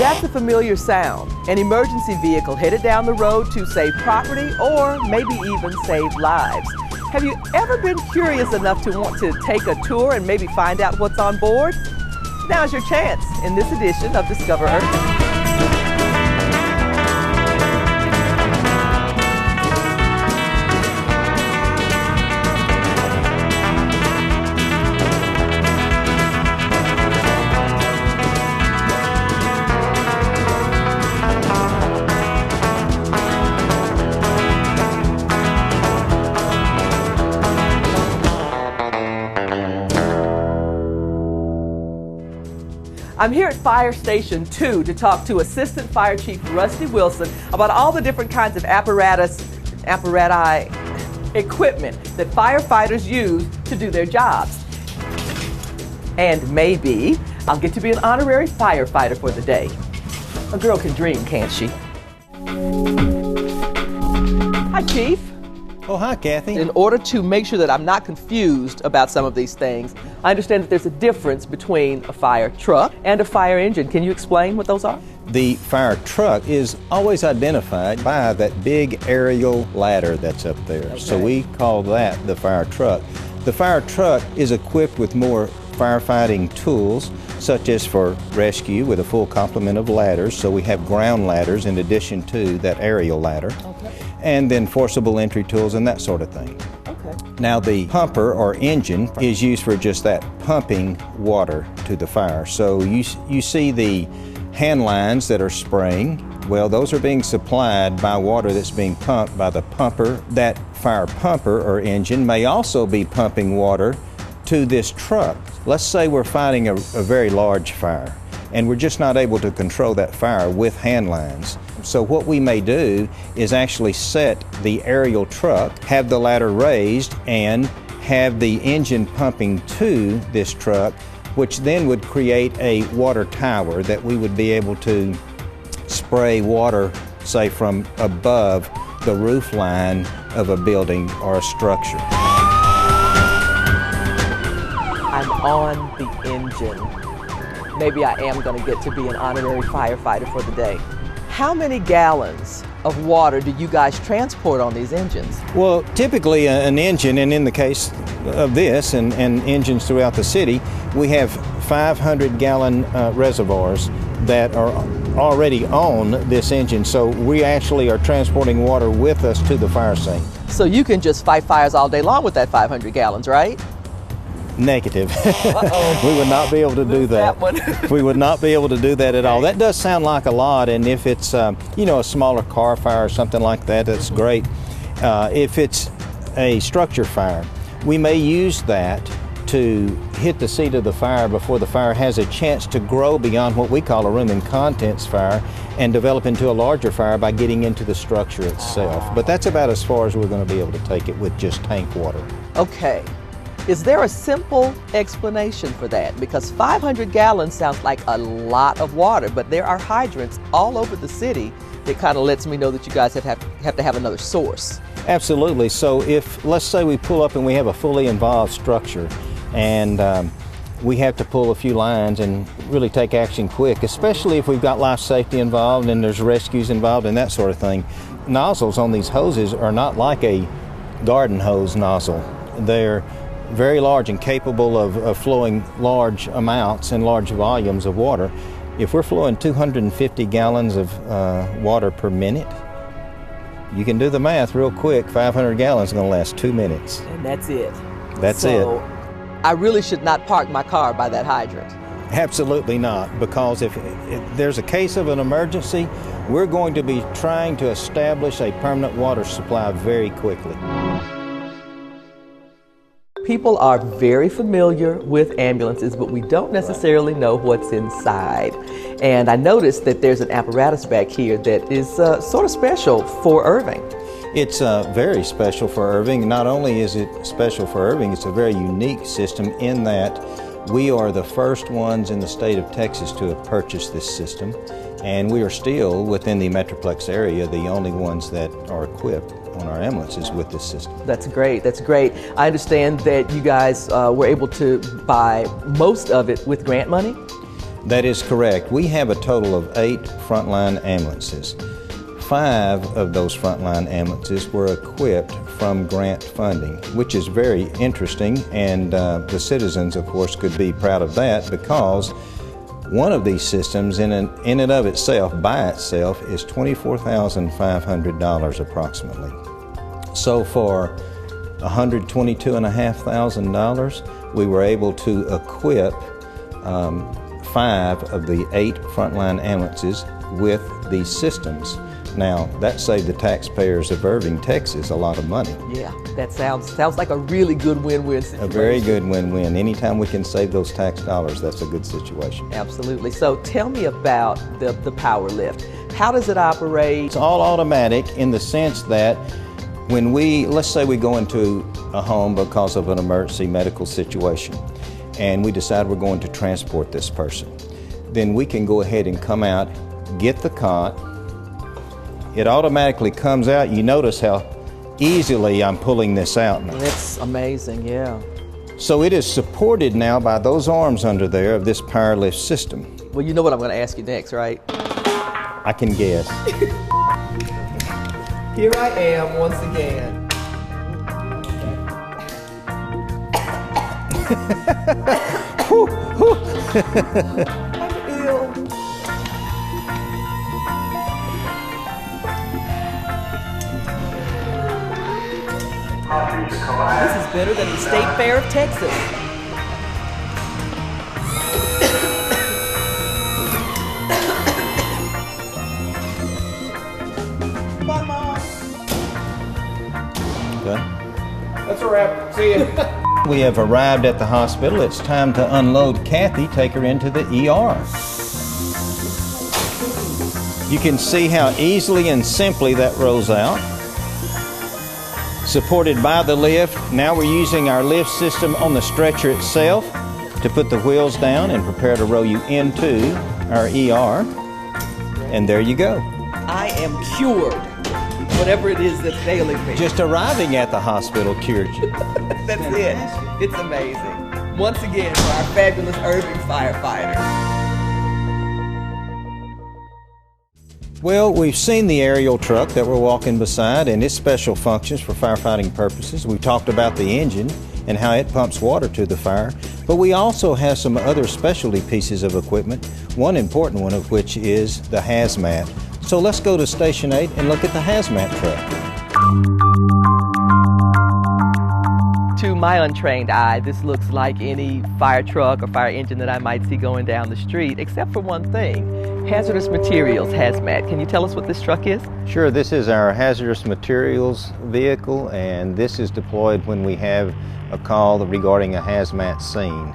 That's a familiar sound. An emergency vehicle headed down the road to save property or maybe even save lives. Have you ever been curious enough to want to take a tour and maybe find out what's on board? Now's your chance in this edition of Discover Irving. I'm here at Fire Station 2 to talk to Assistant Fire Chief Rusty Wilson about all the different kinds of equipment that firefighters use to do their jobs. And maybe I'll get to be an honorary firefighter for the day. A girl can dream, can't she? Hi, Chief. Oh, hi, Kathy. In order to make sure that I'm not confused about some of these things, I understand that there's a difference between a fire truck and a fire engine. Can you explain what those are? The fire truck is always identified by that big aerial ladder that's up there. Okay. So we call that the fire truck. The fire truck is equipped with more firefighting tools, such as for rescue with a full complement of ladders. So we have ground ladders in addition to that aerial ladder. Okay. And then forcible entry tools and that sort of thing. Okay. Now the pumper or engine is used for just that, pumping water to the fire. So you see the hand lines that are spraying. Well, those are being supplied by water that's being pumped by the pumper. That fire pumper or engine may also be pumping water to this truck. Let's say we're fighting a very large fire and we're just not able to control that fire with hand lines. So what we may do is actually set the aerial truck, have the ladder raised, and have the engine pumping to this truck, which then would create a water tower that we would be able to spray water, say, from above the roof line of a building or a structure. I'm on the engine. Maybe I am going to get to be an honorary firefighter for the day. How many gallons of water do you guys transport on these engines? Well, typically an engine, and in the case of this and engines throughout the city, we have 500-gallon reservoirs that are already on this engine. So we actually are transporting water with us to the fire scene. So you can just fight fires all day long with that 500 gallons, right? Negative. We would not be able to do that. We would not be able to do that at all. That does sound like a lot, and if it's a smaller car fire or something like that, that's great. If it's a structure fire, we may use that to hit the seat of the fire before the fire has a chance to grow beyond what we call a room and contents fire and develop into a larger fire by getting into the structure itself. But that's about as far as we're going to be able to take it with just tank water. Okay. Is there a simple explanation for that? Because 500 gallons sounds like a lot of water, but there are hydrants all over the city that kind of lets me know that you guys have to have another source. Absolutely. So if, let's say we pull up and we have a fully involved structure and we have to pull a few lines and really take action quick, especially if we've got life safety involved and there's rescues involved and that sort of thing. Nozzles on these hoses are not like a garden hose nozzle. They're very large and capable of flowing large amounts and large volumes of water. If we're flowing 250 gallons of water per minute, you can do the math real quick. 500 gallons is going to last 2 minutes. And that's it. That's it. I really should not park my car by that hydrant. Absolutely not, because if there's a case of an emergency, we're going to be trying to establish a permanent water supply very quickly. People are very familiar with ambulances, but we don't necessarily know what's inside. And I noticed that there's an apparatus back here that is sort of special for Irving. It's very special for Irving. Not only is it special for Irving, it's a very unique system in that we are the first ones in the state of Texas to have purchased this system. And we are still, within the Metroplex area, the only ones that are equipped on our ambulances with this system. That's great, that's great. I understand that you guys were able to buy most of it with grant money? That is correct. We have a total of 8 frontline ambulances. 5 of those frontline ambulances were equipped from grant funding, which is very interesting, and the citizens, of course, could be proud of that, because one of these systems in and of itself, by itself, is $24,500 approximately. So for $122,500, we were able to equip 5 of the 8 frontline ambulances with these systems. Now, that saved the taxpayers of Irving, Texas, a lot of money. Yeah, that sounds like a really good win-win situation. A very good win-win. Anytime we can save those tax dollars, that's a good situation. Absolutely. So tell me about the power lift. How does it operate? It's all automatic in the sense that when let's say we go into a home because of an emergency medical situation, and we decide we're going to transport this person, then we can go ahead and come out, get the cot. It automatically comes out. You notice how easily I'm pulling this out now. It's amazing, yeah. So it is supported now by those arms under there of this power lift system. Well, you know what I'm going to ask you next, right? I can guess. Here I am once again. I'm ill. This is better than the State Fair of Texas. Bye, Mom. Okay. That's a wrap. See you. We have arrived at the hospital. It's time to unload Kathy, take her into the ER. You can see how easily and simply that rolls out. Supported by the lift. Now we're using our lift system on the stretcher itself to put the wheels down and prepare to roll you into our ER. And there you go. I am cured. Whatever it is that's failing me. Just arriving at the hospital cured you. That's it. It's amazing. Once again, for our fabulous Irving firefighters. Well, we've seen the aerial truck that we're walking beside and its special functions for firefighting purposes. We've talked about the engine and how it pumps water to the fire, but we also have some other specialty pieces of equipment, one important one of which is the Hazmat. So let's go to Station 8 and look at the Hazmat truck. To my untrained eye, this looks like any fire truck or fire engine that I might see going down the street, except for one thing. Hazardous Materials Hazmat. Can you tell us what this truck is? Sure, this is our hazardous materials vehicle, and this is deployed when we have a call regarding a hazmat scene.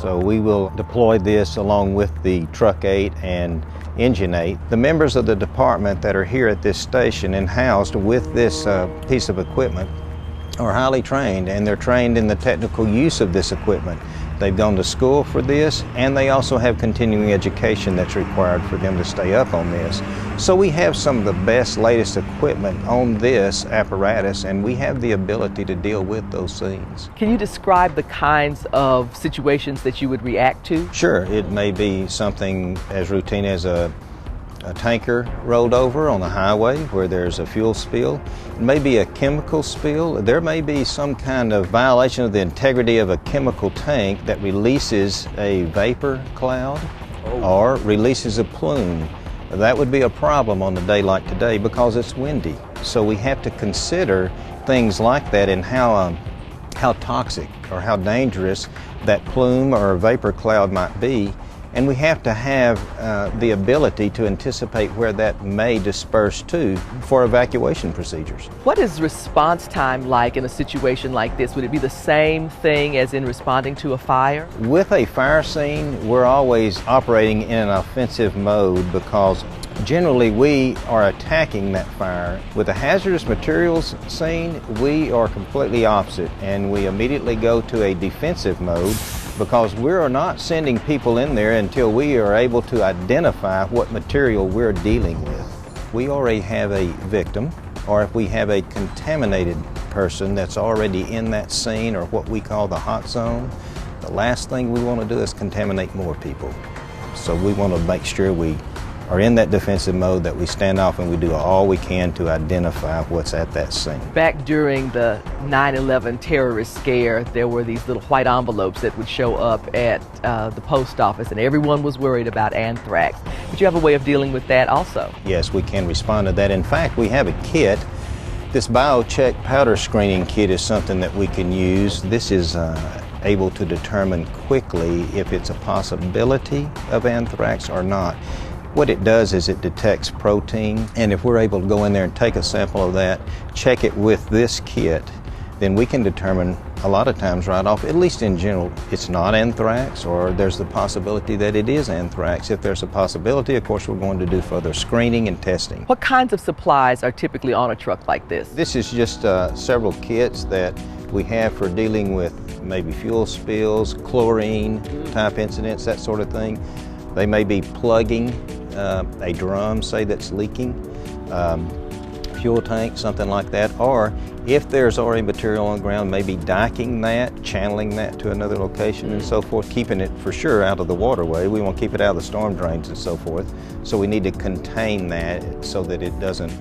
So we will deploy this along with the Truck 8 and Engine 8. The members of the department that are here at this station and housed with this piece of equipment are highly trained, and they're trained in the technical use of this equipment. They've gone to school for this, and they also have continuing education that's required for them to stay up on this. So we have some of the best, latest equipment on this apparatus, and we have the ability to deal with those scenes. Can you describe the kinds of situations that you would react to? Sure, it may be something as routine as a tanker rolled over on the highway where there's a fuel spill. It may be a chemical spill. There may be some kind of violation of the integrity of a chemical tank that releases a vapor cloud or releases a plume. That would be a problem on a day like today because it's windy. So we have to consider things like that and how toxic or how dangerous that plume or vapor cloud might be. And we have to have the ability to anticipate where that may disperse to for evacuation procedures. What is response time like in a situation like this? Would it be the same thing as in responding to a fire? With a fire scene, we're always operating in an offensive mode because generally we are attacking that fire. With a hazardous materials scene, we are completely opposite, and we immediately go to a defensive mode because we are not sending people in there until we are able to identify what material we're dealing with. We already have a victim, or if we have a contaminated person that's already in that scene or what we call the hot zone, the last thing we want to do is contaminate more people. So we want to make sure we are in that defensive mode, that we stand off and we do all we can to identify what's at that scene. Back during the 9/11 terrorist scare, there were these little white envelopes that would show up at the post office, and everyone was worried about anthrax. But you have a way of dealing with that also? Yes, we can respond to that. In fact, we have a kit. This BioCheck powder screening kit is something that we can use. This is able to determine quickly if it's a possibility of anthrax or not. What it does is it detects protein, and if we're able to go in there and take a sample of that, check it with this kit, then we can determine a lot of times right off, at least in general, it's not anthrax, or there's the possibility that it is anthrax. If there's a possibility, of course, we're going to do further screening and testing. What kinds of supplies are typically on a truck like this? This is just several kits that we have for dealing with maybe fuel spills, chlorine type incidents, that sort of thing. They may be plugging a drum, say, that's leaking, fuel tank, something like that, or if there's already material on the ground, maybe diking that, channeling that to another location and so forth, keeping it for sure out of the waterway. We want to keep it out of the storm drains and so forth. So we need to contain that so that it doesn't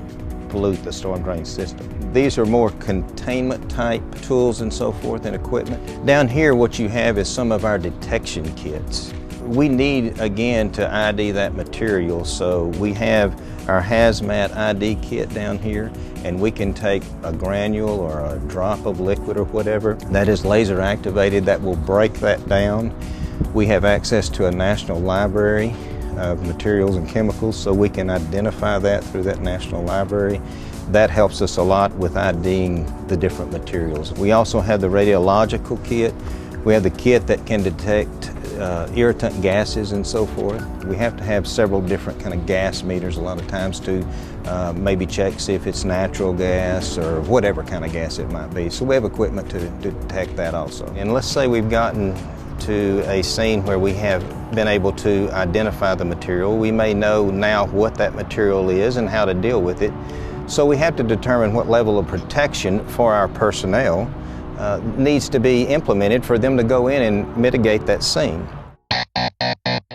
pollute the storm drain system. These are more containment type tools and so forth and equipment. Down here what you have is some of our detection kits. We need, again, to ID that material, so we have our Hazmat ID kit down here, and we can take a granule or a drop of liquid or whatever that is laser activated that will break that down. We have access to a national library of materials and chemicals, so we can identify that through that national library. That helps us a lot with IDing the different materials. We also have the radiological kit. We have the kit that can detect irritant gases and so forth. We have to have several different kind of gas meters a lot of times to maybe check, see if it's natural gas or whatever kind of gas it might be. So we have equipment to detect that also. And let's say we've gotten to a scene where we have been able to identify the material. We may know now what that material is and how to deal with it. So we have to determine what level of protection for our personnel needs to be implemented for them to go in and mitigate that scene.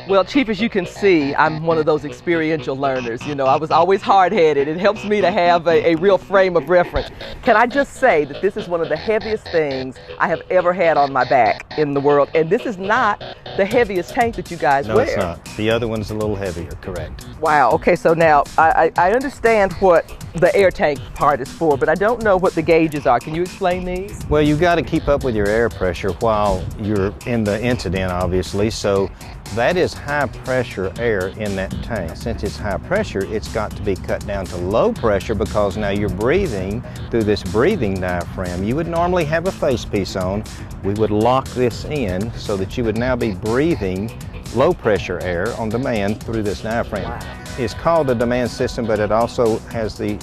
Well, Chief, as you can see, I'm one of those experiential learners. You know, I was always hard-headed. It helps me to have a real frame of reference. Can I just say that this is one of the heaviest things I have ever had on my back in the world, and this is not the heaviest tank that you guys wear. No, it's not. The other one's a little heavier, correct. Wow, okay, so now I understand what the air tank part is for, but I don't know what the gauges are. Can you explain these? Well, you've got to keep up with your air pressure while you're in the incident, obviously, so that is high pressure air in that tank. Since it's high pressure, it's got to be cut down to low pressure because now you're breathing through this breathing diaphragm. You would normally have a face piece on. We would lock this in so that you would now be breathing low pressure air on demand through this diaphragm. Wow. It's called a demand system, but it also has the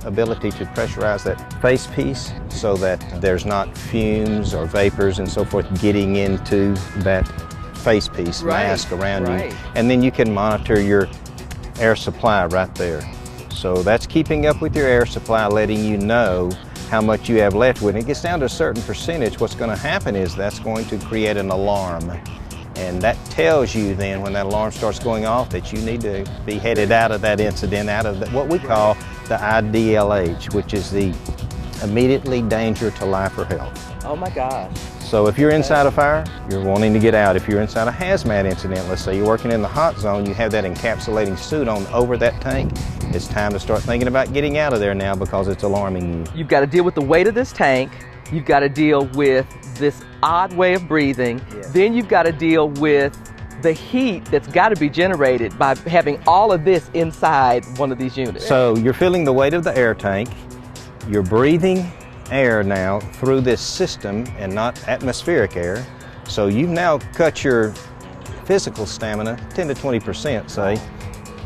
ability to pressurize that face piece so that there's not fumes or vapors and so forth getting into that face piece mask around you, and then you can monitor your air supply right there. So that's keeping up with your air supply, letting you know how much you have left. When it gets down to a certain percentage, what's going to happen is that's going to create an alarm, and that tells you then when that alarm starts going off that you need to be headed out of that incident, out of what we call the IDLH, which is the immediately danger to life or health. Oh my gosh. So if you're inside a fire, you're wanting to get out. If you're inside a hazmat incident, let's say you're working in the hot zone, you have that encapsulating suit on over that tank, it's time to start thinking about getting out of there now because it's alarming you. You've got to deal with the weight of this tank, you've got to deal with this odd way of breathing, then you've got to deal with the heat that's got to be generated by having all of this inside one of these units. So you're feeling the weight of the air tank, you're breathing air now through this system and not atmospheric air. So you've now cut your physical stamina 10 to 20%, say.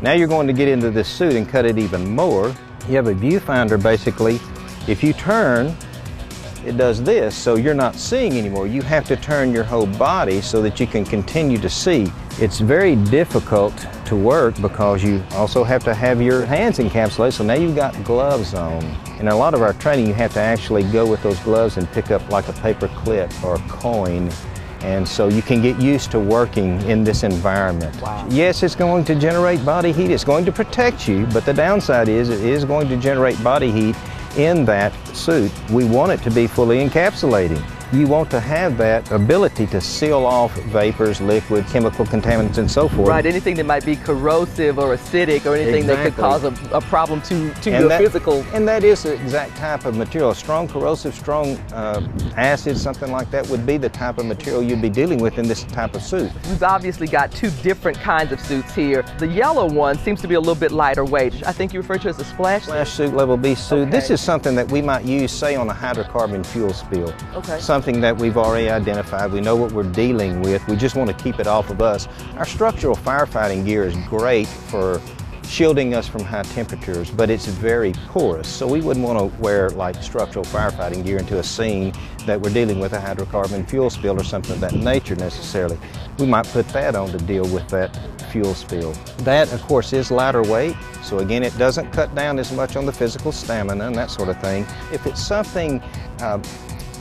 Now you're going to get into this suit and cut it even more. You have a viewfinder basically. If you turn, it does this, so you're not seeing anymore. You have to turn your whole body so that you can continue to see. It's very difficult to work because you also have to have your hands encapsulated, so now you've got gloves on. In a lot of our training, you have to actually go with those gloves and pick up like a paper clip or a coin And so you can get used to working in this environment. Wow. Yes, it's going to generate body heat. It's going to protect you, but the downside is it is going to generate body heat in that suit. We want it to be fully encapsulating. You want to have that ability to seal off vapors, liquid, chemical contaminants, and so forth. Right, anything that might be corrosive or acidic or anything that could cause a problem to your physical. And that is the exact type of material. Strong corrosive, strong acid, something like that would be the type of material you'd be dealing with in this type of suit. We've obviously got two different kinds of suits here. The yellow one seems to be a little bit lighter weight. I think you refer to it as a splash suit. Splash suit, level B suit. Okay. This is something that we might use, say, on a hydrocarbon fuel spill. Okay. Something that we've already identified. We know what we're dealing with. We just want to keep it off of us. Our structural firefighting gear is great for shielding us from high temperatures, but it's very porous. So we wouldn't want to wear like structural firefighting gear into a scene that we're dealing with a hydrocarbon fuel spill or something of that nature necessarily. We might put that on to deal with that fuel spill. That, of course, is lighter weight. So again, it doesn't cut down as much on the physical stamina and that sort of thing. If it's something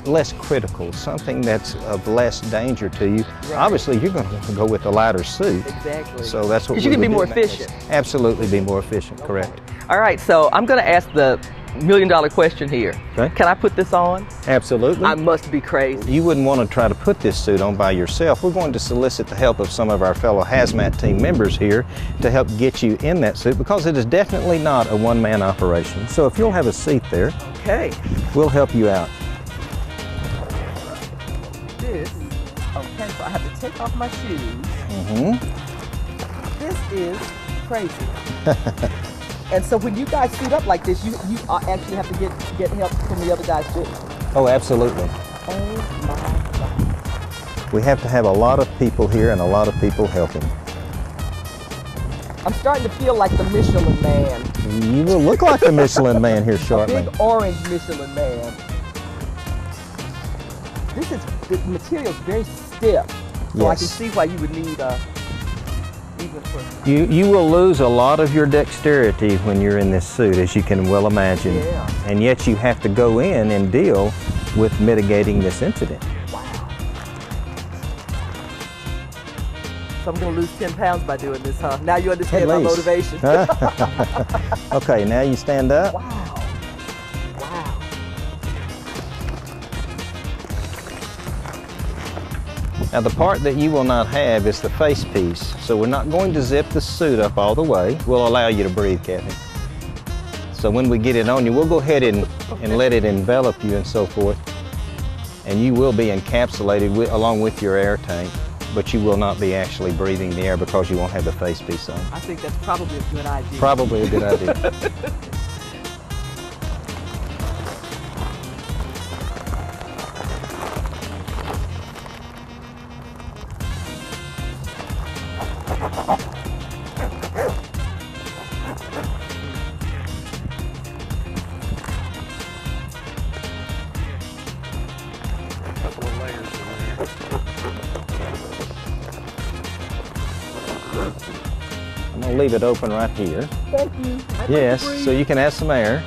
less critical, something that's of less danger to you, obviously you're going to go with the lighter suit. Exactly. So that's what because you can be more efficient. Absolutely be more efficient, correct. All right, so I'm going to ask the million-dollar question here. Okay. Can I put this on? Absolutely. I must be crazy. You wouldn't want to try to put this suit on by yourself. We're going to solicit the help of some of our fellow Hazmat team members here to help get you in that suit, because it is definitely not a one-man operation. So if you'll have a seat there, Okay. we'll help you out. Okay, so I have to take off my shoes. This is crazy. And so when you guys suit up like this, you actually have to get help from the other guys too. Oh, absolutely. Oh my God. We have to have a lot of people here and a lot of people helping. I'm starting to feel like the Michelin Man. You will look like the Michelin Man here A shortly. big orange Michelin Man. The material's very stiff, so I can Yes. see why you would need even for. You will lose a lot of your dexterity when you're in this suit, as you can well imagine. Yeah. And yet you have to go in and deal with mitigating this incident. Wow. So I'm going to lose 10 pounds by doing this, huh? Now you understand my motivation. Okay, now you stand up. Wow. Wow. Now the part that you will not have is the face piece. So we're not going to zip the suit up all the way. We'll allow you to breathe, Kathy. So when we get it on you, we'll go ahead and let it envelop you and so forth. And you will be encapsulated along with your air tank, but you will not be actually breathing the air because you won't have the face piece on. I think that's probably a good idea. Probably a good idea. I'm going to leave it open right here. Thank you. Yes, so you can have some air.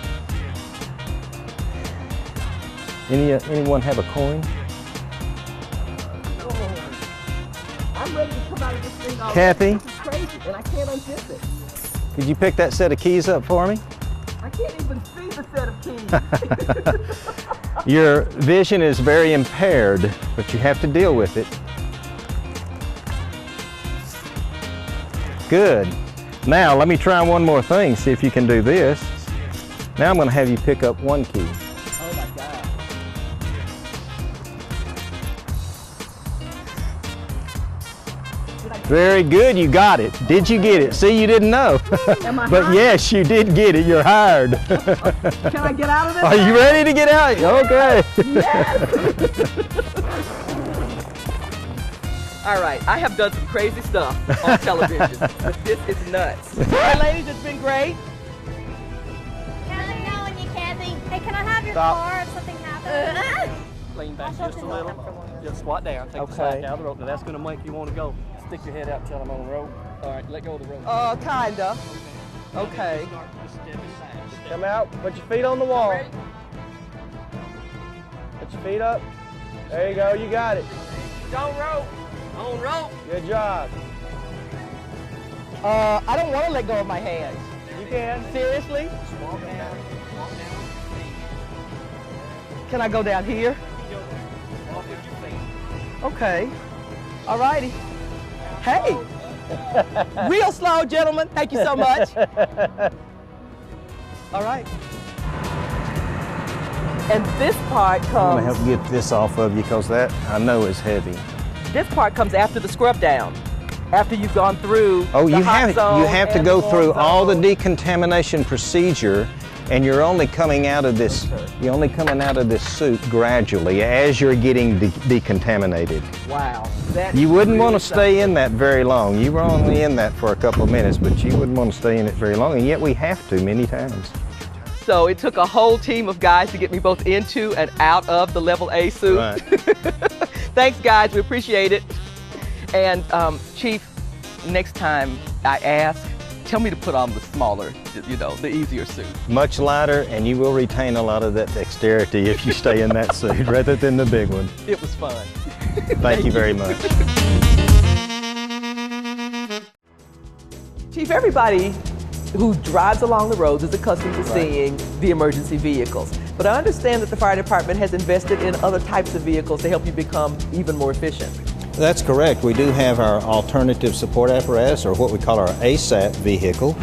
Anyone have a coin? I'm ready to come out of this thing already. Kathy? This is crazy, and I can't unzip it. Could you pick that set of keys up for me? I can't even see the set of keys. Your vision is very impaired, but you have to deal with it. Good. Now let me try one more thing, see if you can do this. Now I'm going to have you pick up one key. Oh my God. Very good, you got it. Did you get it? See, you didn't know. Am I But hired? yes, you did get it. You're hired. Can I get out of this? Are you ready to get out? Okay. All right, I have done some crazy stuff on television, but this is nuts. All right, ladies, it's been great. Kathy, knowing you, Kathy. Hey, can I have your Stop. car if something happens? Lean back I'll just a show you little. afterwards. Just squat down. Take Okay. the slack out of the rope. Now that's going to make you want to go. Stick your head out until I'm on the rope. All right, let go of the rope. Kinda. Okay. Start just stepping back. Come out, put your feet on the wall. Put your feet up. There you go, you got it. On rope. On rope. Good job. I don't want to let go of my hands. You can. Seriously? Walk down. Can I go down here? Walk with your feet. Okay. All righty. Hey. Real slow, gentlemen. Thank you so much. All right. And this part I'm gonna comes. help get this off of you because that I know is heavy. This part comes after the scrub down. After you've gone through. Oh, the you hot zone have to and go the through warm all the zone. decontamination procedure, and you're only coming out of this. You're only coming out of this suit gradually as you're getting decontaminated. Wow. That You is wouldn't really want to stay in something. that very long. You were only in that for a couple of minutes, but you wouldn't want to stay in it very long, and yet we have to many times. So it took a whole team of guys to get me both into and out of the level A suit. Right. Thanks, guys. We appreciate it. And Chief, next time I ask, tell me to put on the smaller, the easier suit. Much lighter, and you will retain a lot of that dexterity if you stay in that suit rather than the big one. It was fun. Thank you very much. Chief, everybody who drives along the roads is accustomed to seeing the emergency vehicles. But I understand that the fire department has invested in other types of vehicles to help you become even more efficient. That's correct. We do have our alternative support apparatus, or what we call our ASAP vehicle,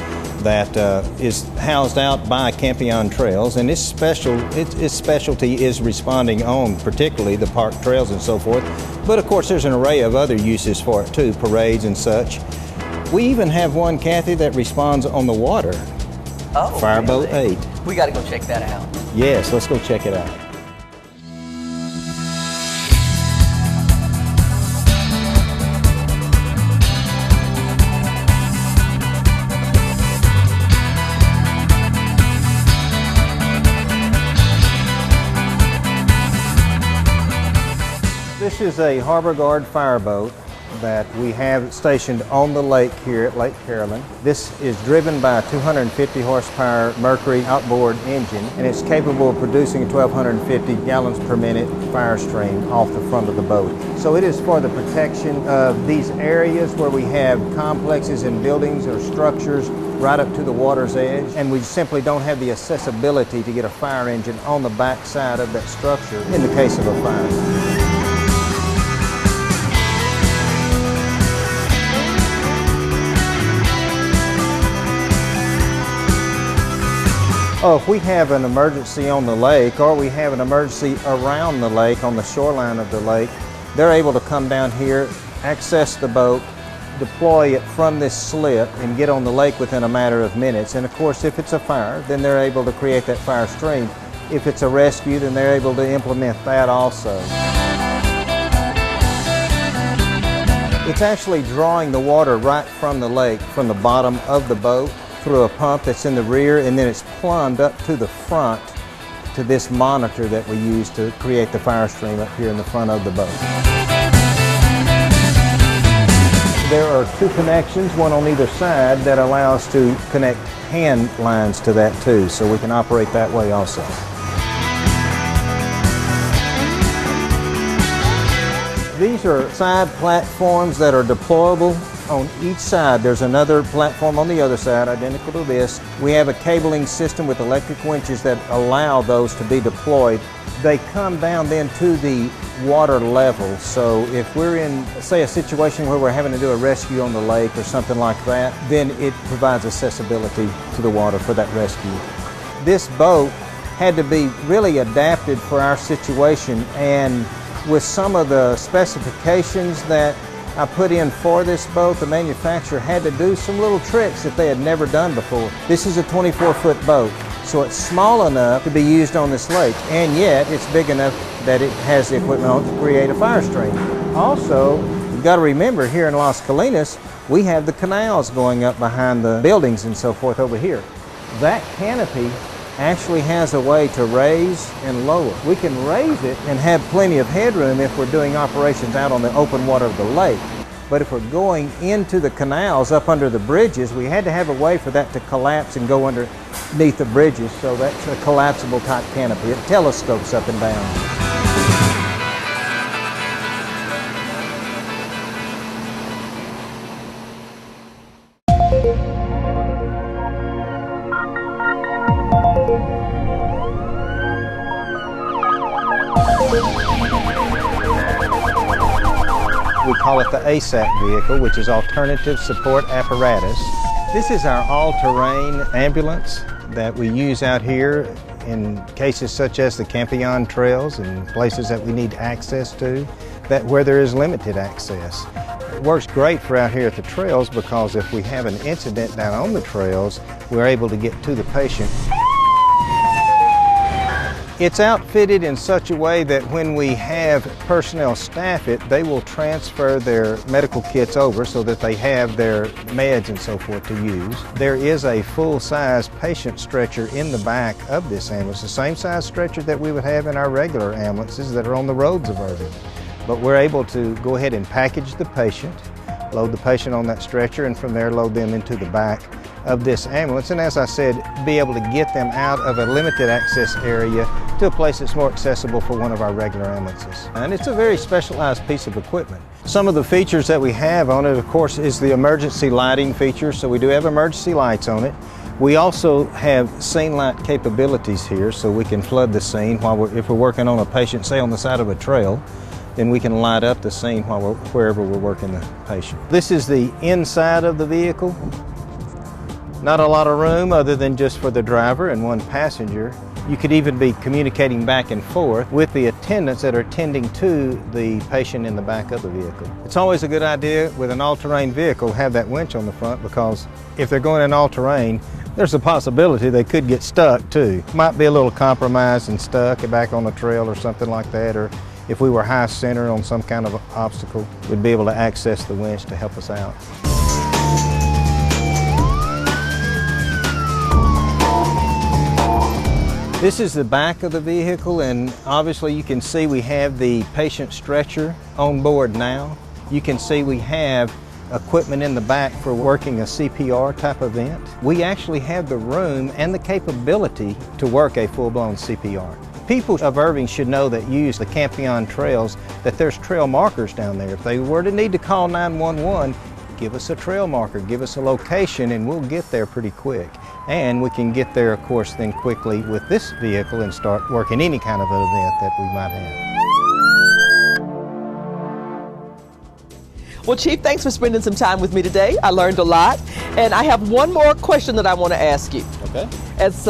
that is housed out by Campion Trails, and its specialty is responding on particularly the park trails and so forth. But of course, there's an array of other uses for it too, parades and such. We even have one, Kathy, that responds on the water. Oh, Fireboat really? 8. We got to go check that out. Yes, let's go check it out. This is a Harbor Guard fireboat that we have stationed on the lake here at Lake Carolyn. This is driven by a 250 horsepower Mercury outboard engine, and it's capable of producing a 1,250 gallons per minute fire stream off the front of the boat. So it is for the protection of these areas where we have complexes and buildings or structures right up to the water's edge, and we simply don't have the accessibility to get a fire engine on the back side of that structure in the case of a fire. Oh, if we have an emergency on the lake, or we have an emergency around the lake, on the shoreline of the lake, they're able to come down here, access the boat, deploy it from this slip, and get on the lake within a matter of minutes. And of course, if it's a fire, then they're able to create that fire stream. If it's a rescue, then they're able to implement that also. It's actually drawing the water right from the lake, from the bottom of the boat, through a pump that's in the rear, and then it's plumbed up to the front to this monitor that we use to create the fire stream up here in the front of the boat. There are two connections, one on either side, that allow us to connect hand lines to that too, so we can operate that way also. These are side platforms that are deployable. On each side, there's another platform on the other side, identical to this. We have a cabling system with electric winches that allow those to be deployed. They come down then to the water level. So if we're in, say, a situation where we're having to do a rescue on the lake or something like that, then it provides accessibility to the water for that rescue. This boat had to be really adapted for our situation, and with some of the specifications that I put in for this boat, the manufacturer had to do some little tricks that they had never done before. This is a 24-foot boat, so it's small enough to be used on this lake, and yet it's big enough that it has the equipment on to create a fire stream. Also, you've got to remember, here in Las Colinas, we have the canals going up behind the buildings and so forth over here. That canopy actually has a way to raise and lower. We can raise it and have plenty of headroom if we're doing operations out on the open water of the lake. But if we're going into the canals up under the bridges, we had to have a way for that to collapse and go underneath the bridges. So that's a collapsible type canopy. It telescopes up and down. We call it the ASAP vehicle, which is Alternative Support Apparatus. This is our all-terrain ambulance that we use out here in cases such as the Campion trails and places that we need access to, where there is limited access. It works great for out here at the trails because if we have an incident down on the trails, we're able to get to the patient. It's outfitted in such a way that when we have personnel staff it, they will transfer their medical kits over so that they have their meds and so forth to use. There is a full-size patient stretcher in the back of this ambulance, the same size stretcher that we would have in our regular ambulances that are on the roads of Irving. But we're able to go ahead and package the patient, load the patient on that stretcher, and from there load them into the back of this ambulance, and as I said, be able to get them out of a limited access area to a place that's more accessible for one of our regular ambulances. And it's a very specialized piece of equipment. Some of the features that we have on it, of course, is the emergency lighting feature, so we do have emergency lights on it. We also have scene light capabilities here, so we can flood the scene if we're working on a patient, say on the side of a trail, then we can light up the scene wherever we're working the patient. This is the inside of the vehicle. Not a lot of room other than just for the driver and one passenger. You could even be communicating back and forth with the attendants that are tending to the patient in the back of the vehicle. It's always a good idea with an all-terrain vehicle to have that winch on the front, because if they're going in all-terrain, there's a possibility they could get stuck too. Might be a little compromised and stuck back on the trail or something like that, or if we were high center on some kind of obstacle, we'd be able to access the winch to help us out. This is the back of the vehicle, and obviously you can see we have the patient stretcher on board now. You can see we have equipment in the back for working a CPR type event. We actually have the room and the capability to work a full-blown CPR. People of Irving should know that use the Campion trails that there's trail markers down there. If they were to need to call 911, give us a trail marker, give us a location, and we'll get there pretty quick. And we can get there, of course, then quickly with this vehicle and start working any kind of an event that we might have. Well, Chief, thanks for spending some time with me today. I learned a lot. And I have one more question that I want to ask you. Okay. As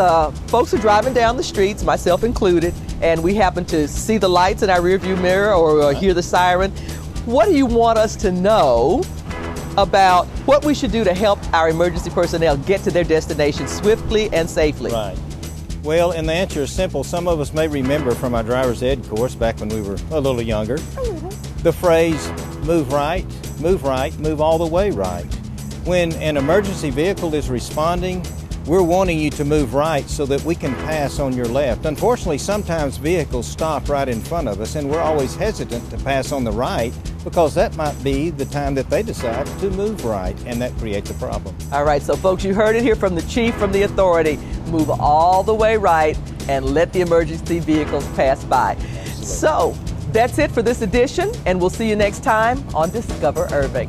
folks are driving down the streets, myself included, and we happen to see the lights in our rearview mirror or hear the siren, what do you want us to know about what we should do to help our emergency personnel get to their destination swiftly and safely? Right. Well, and the answer is simple. Some of us may remember from our driver's ed course back when we were a little younger, the phrase, move right, move all the way right. When an emergency vehicle is responding, we're wanting you to move right so that we can pass on your left. Unfortunately, sometimes vehicles stop right in front of us, and we're always hesitant to pass on the right because that might be the time that they decide to move right, and that creates a problem. All right, so folks, you heard it here from the chief, from the authority. Move all the way right and let the emergency vehicles pass by. Absolutely. So that's it for this edition, and we'll see you next time on Discover Irving.